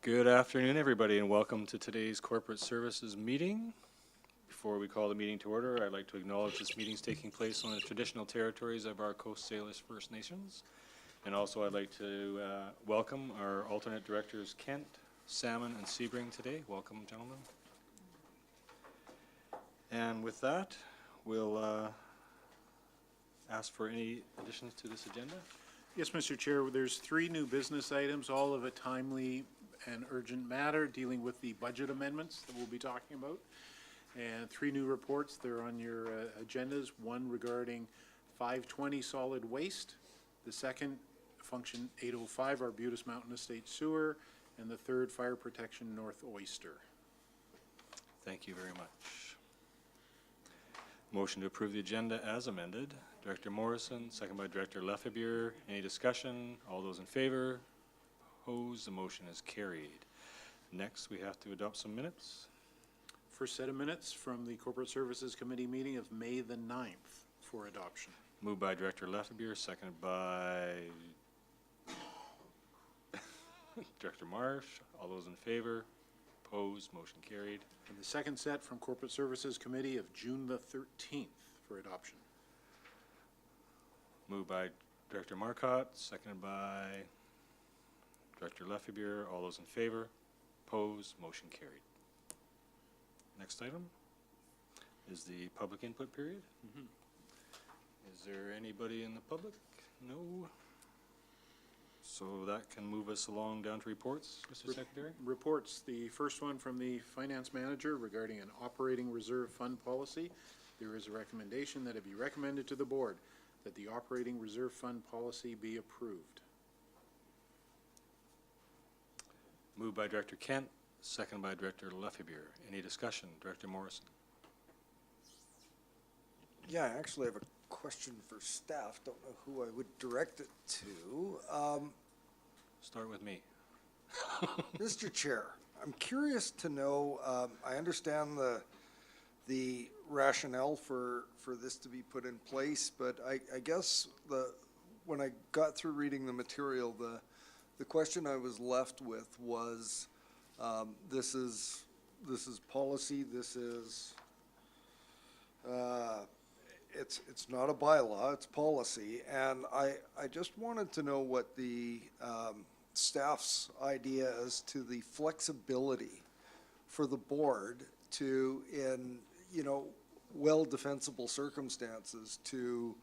Good afternoon, everybody, and welcome to today's Corporate Services meeting. Before we call the meeting to order, I'd like to acknowledge this meeting is taking place on the traditional territories of our Coast Salish First Nations. And also I'd like to welcome our alternate directors, Kent, Salmon, and Sebring today. Welcome, gentlemen. And with that, we'll ask for any additions to this agenda. Yes, Mr. Chair, there's 3 new business items, all of a timely and urgent matter dealing with the budget amendments that we'll be talking about. And 3 new reports, they're on your agendas. One regarding 520 solid waste, the second function 805 Arbutus Mountain Estate Sewer, and the third fire protection North Oyster. Thank you very much. Motion to approve the agenda as amended. Director Morrison, second by Director Lefebvre. Any discussion? All those in favor? Opposed? The motion is carried. Next, we have to adopt some minutes. First set of minutes from the Corporate Services Committee meeting of May the 9th for adoption. Moved by Director Lefebvre, seconded by Director Marsh. All those in favor? Opposed? Motion carried. And the second set from Corporate Services Committee of June the 13th for adoption. Moved by Director Marcotte, seconded by Director Lefebvre. All those in favor? Opposed? Motion carried. Next item is the public input period. Is there anybody in the public? No. So that can move us along down to reports, Mr. Secretary. Reports. The first one from the Finance Manager regarding an operating reserve fund policy. There is a recommendation that it be recommended to the Board that the operating reserve fund policy be approved. Moved by Director Kent, seconded by Director Lefebvre. Any discussion? Director Morrison. Yeah, I actually have a question for staff. Don't know who I would direct it to. Start with me. Mr. Chair, I'm curious to know, I understand the rationale for this to be put in place, but I guess when I got through reading the material, the question I was left with was, this is policy, this is, it's not a bylaw, it's policy, and I just wanted to know what the staff's idea as to the flexibility for the board to, in well defensible circumstances, to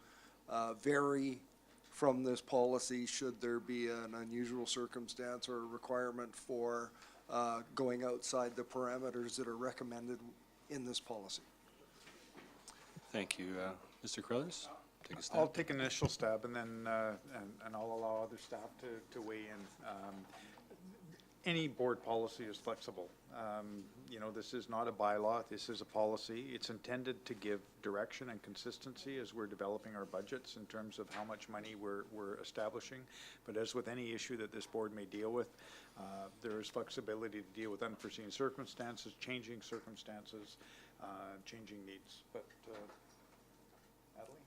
vary from this policy should there be an unusual circumstance or a requirement for going outside the parameters that are recommended in this policy. Thank you. Mr. Crothers, take a stab. I'll take an initial stab, and then and I'll allow other staff to weigh in. Any board policy is flexible. This is not a bylaw. This is a policy. It's intended to give direction and consistency as we're developing our budgets in terms of how much money we're establishing. But as with any issue that this board may deal with, there is flexibility to deal with unforeseen circumstances, changing circumstances, changing needs. But Natalie?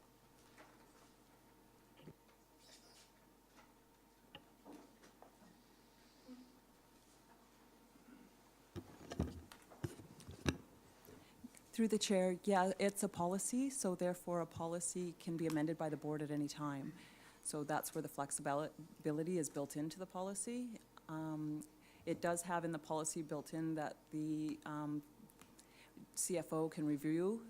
Through the chair, yeah, it's a policy, so therefore a policy can be amended by the board at any time. So that's where the flexibility is built into the policy. It does have in the policy built in that the CFO can review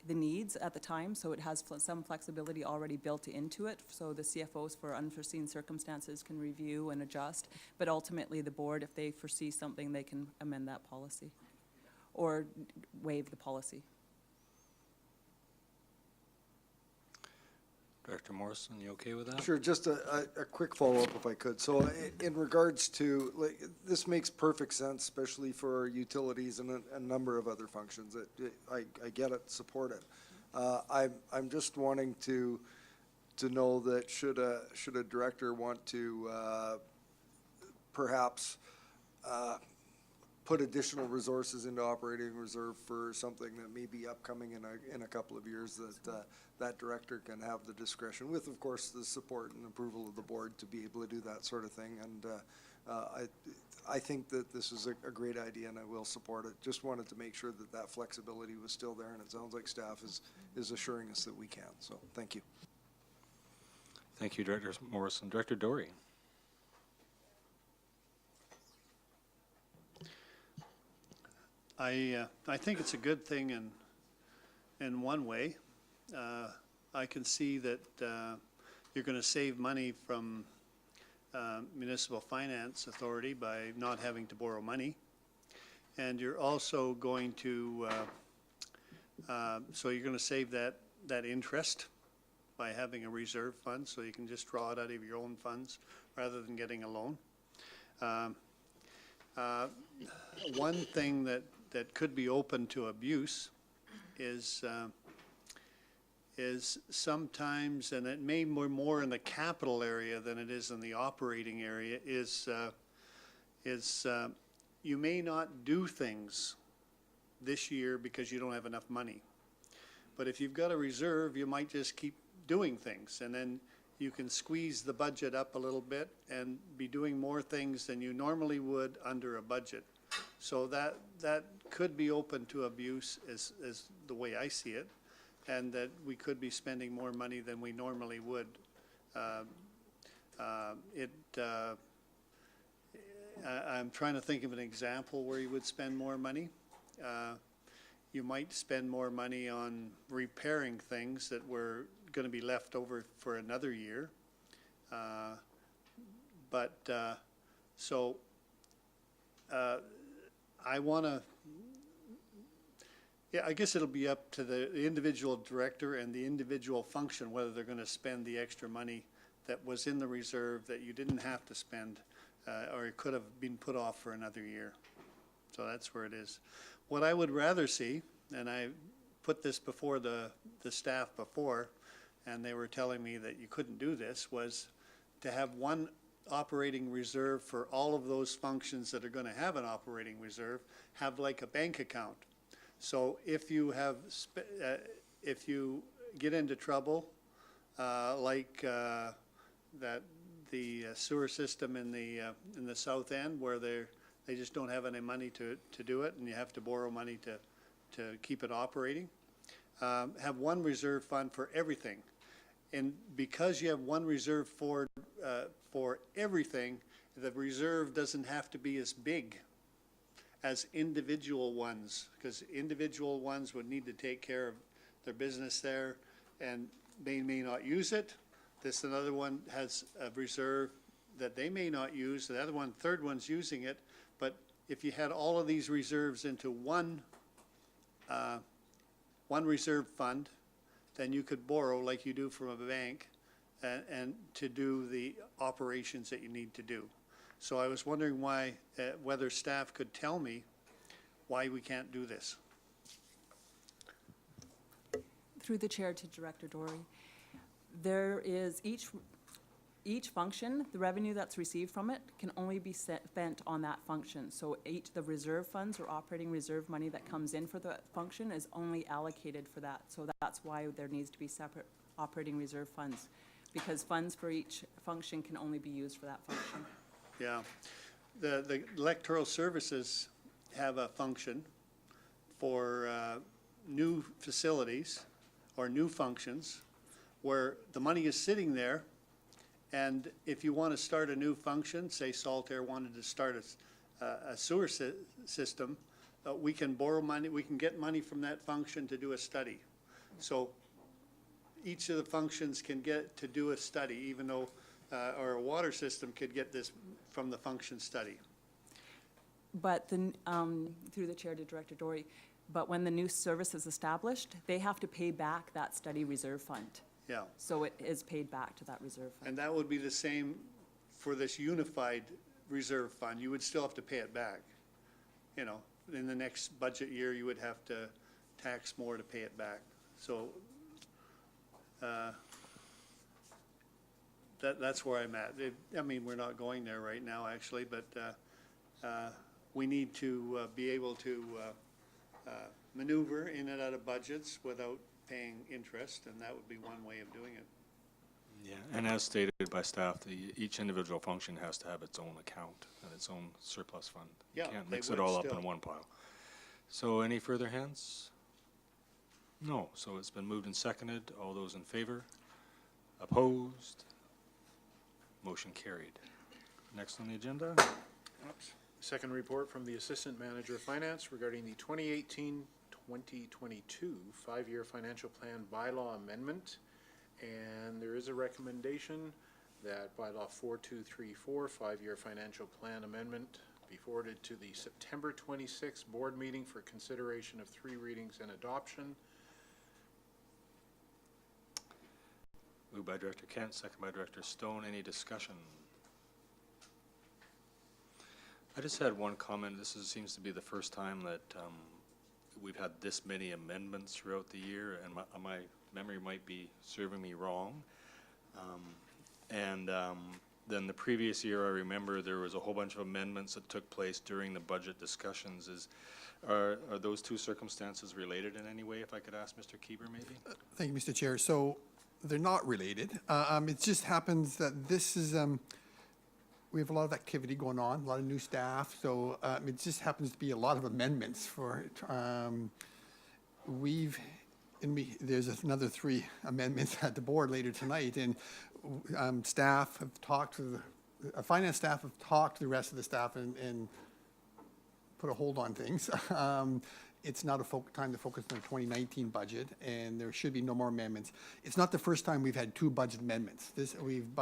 the needs at the time, so it has some flexibility already built into it. So the CFOs for unforeseen circumstances can review and adjust, but ultimately the board, if they foresee something, they can amend that policy or waive the policy. Director Morrison, you okay with that? Sure, just a quick follow-up if I could. So in regards to, this makes perfect sense, especially for utilities and a number of other functions. I get it, support it. I'm just wanting to know that should a director want to perhaps put additional resources into operating reserve for something that may be upcoming in a couple of years, that that director can have the discretion with, of course, the support and approval of the board to be able to do that sort of thing. And I think that this is a great idea, and I will support it. Just wanted to make sure that that flexibility was still there, and it sounds like staff is assuring us that we can. So thank you. Thank you, Director Morrison. Director Dory. I think it's a good thing in one way. I can see that you're going to save money from Municipal Finance Authority by not having to borrow money. And you're also going to, so you're going to save that interest by having a reserve fund, so you can just draw it out of your own funds rather than getting a loan. One thing that could be open to abuse is sometimes, and it may be more in the capital area than it is in the operating area, is you may not do things this year because you don't have enough money. But if you've got a reserve, you might just keep doing things, and then you can squeeze the budget up a little bit and be doing more things than you normally would under a budget. So that could be open to abuse as the way I see it, and that we could be spending more money than we normally would. I'm trying to think of an example where you would spend more money. You might spend more money on repairing things that were going to be left over for another year. I want to, yeah, I guess it'll be up to the individual director and the individual function whether they're going to spend the extra money that was in the reserve that you didn't have to spend, or it could have been put off for another year. So that's where it is. What I would rather see, and I put this before the staff before, and they were telling me that you couldn't do this, was to have one operating reserve for all of those functions that are going to have an operating reserve, have like a bank account. So if you have, if you get into trouble, like that the sewer system in the south end where they just don't have any money to do it, and you have to borrow money to keep it operating, have one reserve fund for everything. And because you have one reserve for everything, the reserve doesn't have to be as big as individual ones, because individual ones would need to take care of their business there, and they may not use it. This another one has a reserve that they may not use. The other one, third one's using it. But if you had all of these reserves into one reserve fund, then you could borrow like you do from a bank and to do the operations that you need to do. So I was wondering why, whether staff could tell me why we can't do this. Through the chair to Director Dory, there is each function, the revenue that's received from it can only be spent on that function. So the reserve funds or operating reserve money that comes in for the function is only allocated for that. So that's why there needs to be separate operating reserve funds, because funds for each function can only be used for that function. Yeah. The electoral services have a function for new facilities or new functions where the money is sitting there, and if you want to start a new function, say Saltair wanted to start a sewer system, we can borrow money, we can get money from that function to do a study. So each of the functions can get to do a study, even though, or a water system could get this from the function study. But through the chair to Director Dory, but when the new service is established, they have to pay back that study reserve fund. Yeah. So it is paid back to that reserve fund. And that would be the same for this unified reserve fund. You would still have to pay it back. You know, in the next budget year, you would have to tax more to pay it back. So that's where I'm at. I mean, we're not going there right now, actually, but we need to be able to maneuver in and out of budgets without paying interest, and that would be one way of doing it. Yeah, and as stated by staff, each individual function has to have its own account and its own surplus fund. You Yeah, can't they mix would it all up still. in one pile. So any further hands? No, so it's been moved and seconded. All those in favor? Opposed? Motion carried. Next on the agenda? Second report from the Assistant Manager of Finance regarding the 2018-2022 five-year financial plan bylaw amendment. And there is a recommendation that bylaw 4234, five-year financial plan amendment, be forwarded to the September 26th board meeting for consideration of 3 readings and adoption. Moved by Director Kent, second by Director Stone. Any discussion? I just had one comment. Seems to be the first time that we've had this many amendments throughout the year, and my memory might be serving me wrong. Then the previous year, I remember there was a whole bunch of amendments that took place during the budget discussions. Are those two circumstances related in any way, if I could ask Mr. Keeber maybe? Thank you, Mr. Chair. So they're not related. It just happens that this is, we have a lot of activity going on, a lot of new staff. So it just happens to be a lot of amendments for, there's another 3 amendments at the board later tonight. And staff have talked to finance staff have talked to the rest of the staff and put a hold on things. It's not a time to focus on the 2019 budget, and there should be no more amendments. It's not the first time we've had 2 budget amendments. We've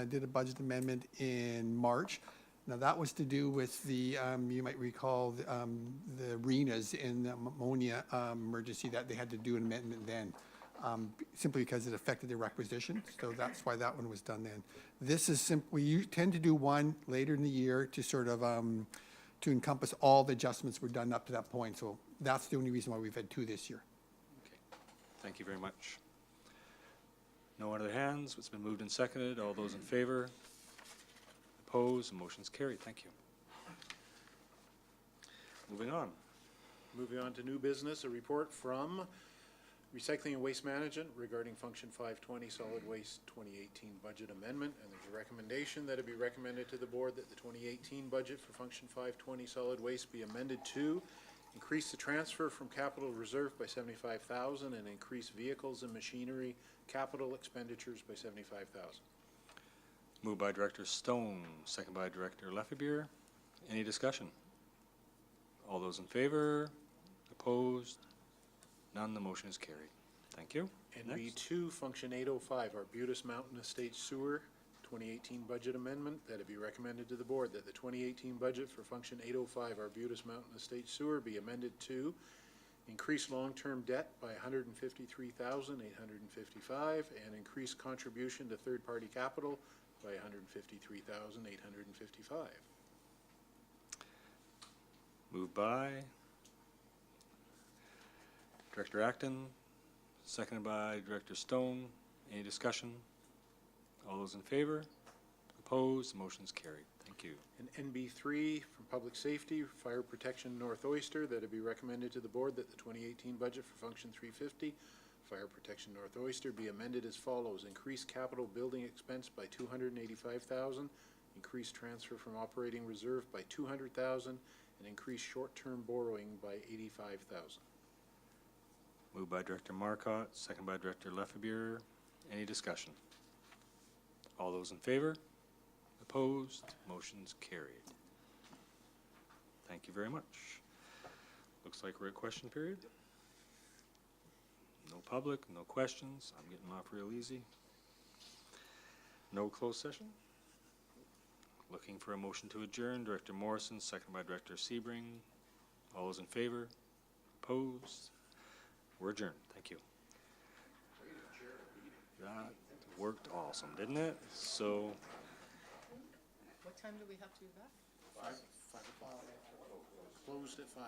did a budget amendment in March. Now that was to do with the, you might recall, the arenas in the ammonia emergency, that they had to do an amendment then, simply because it affected their requisition. So that's why that one was done then. This is we tend to do one later in the year to sort of to encompass all the adjustments were done up to that point. So that's the only reason why we've had 2 this year. Okay. Thank you very much. No other hands. It's been moved and seconded. All those in favor? Opposed? Motion's carried. Thank you. Moving on. Moving on to new business, a report from Recycling and Waste Management regarding Function 520 Solid Waste 2018 Budget Amendment. And there's a recommendation that it be recommended to the board that the 2018 budget for Function 520 Solid Waste be amended to increase the transfer from capital reserve by $75,000 and increase vehicles and machinery capital expenditures by $75,000. Moved by Director Stone, second by Director Lefebvre. Any discussion? All those in favor? Opposed? None. The motion is carried. Thank you. And Next. B2, Function 805, Arbutus Mountain Estate Sewer 2018 Budget Amendment, that it be recommended to the board that the 2018 budget for Function 805 Arbutus Mountain Estate Sewer be amended to increase long-term debt by $153,855 and increase contribution to third-party capital by $153,855. Moved by Director Acton, seconded by Director Stone. Any discussion? All those in favor? Opposed? The motion is carried. Thank you. And NB3 from Public Safety, Fire Protection North Oyster, that it be recommended to the board that the 2018 budget for Function 350, Fire Protection North Oyster, be amended as follows. Increase capital building expense by $285,000, increase transfer from operating reserve by $200,000, and increase short-term borrowing by $85,000. Moved by Director Marcotte, second by Director Lefebvre. Any discussion? All those in favor? Opposed? Motion's carried. Thank you very much. Looks like we're at question period. No public, no questions. I'm getting off real easy. No closed session. Looking for a motion to adjourn. Director Morrison, second by Director Sebring. All those in favor? Opposed? We're adjourned. Thank you. That worked awesome, didn't it? So, What time do we have to be back? 5 o'clock. Closed at 5.